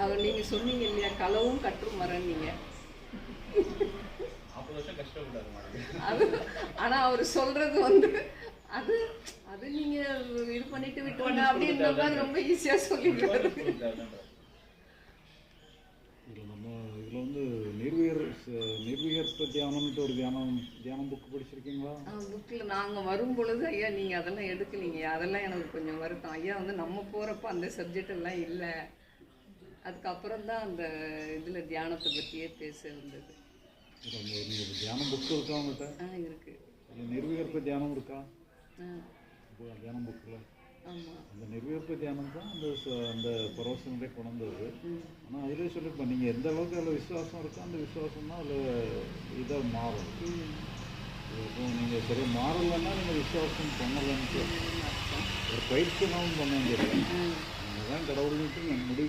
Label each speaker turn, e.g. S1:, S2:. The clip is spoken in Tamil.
S1: அவர் நீங்க சொன்னீங்க இல்லையா, களவும் கற்றும் மரம் நீங்க.
S2: 40 வருஷம் கஷ்டப்பட்டாரு மாடுக்கு.
S1: அது ஆனா அவர் சொல்றது வந்து அது அது நீங்க இது பண்ணிட்டு விட்டோங்க அப்படின்ற மாதிரி ரொம்ப ஈஸியா சொல்லிடுறாரு.
S3: இதில் நம்ம இதில் வந்து நிர்விகற்ப தியானம்ட்டு ஒரு தியானம் புக்கு படிச்சிருக்கீங்களா?
S1: புக்கில் நாங்கள் வரும் பொழுது ஐயா நீங்கள் அதெல்லாம் எடுக்கலீங்க. அதெல்லாம் எனக்கு கொஞ்சம் வருத்தம். ஐயா வந்து நம்ம போகிறப்ப அந்த சப்ஜெக்ட் எல்லாம் இல்லை. அதுக்கப்புறம் தான் அந்த இதில் தியானத்தை பற்றியே பேச இருந்தது.
S3: நீங்கள் தியானம் புக்கு இருக்கா உங்கள்கிட்ட?
S1: இருக்கு.
S3: நிர்விகற்ப தியானம் இருக்கா தியானம் புக்கில்?
S1: ஆமாம்.
S3: அந்த நிர்விகற்ப தியானம் தான் அந்த பரவசங்களே கொண்டது. ஆனால் அதிலே சொல்லியிருப்பேன், நீங்கள் எந்த அளவுக்கு அதில் விசுவாசம் இருக்கோ அந்த விசுவாசம் தான் அதில் இதாக மாறும். இப்போ நீங்கள் சரி மாறலைன்னா நீங்கள் விசுவாசம் பண்ணலன்னு ஒரு பயிற்சி தான் பண்ண வேண்டியது. நீங்கள் தான் கடவுள்கிட்ட முடிவு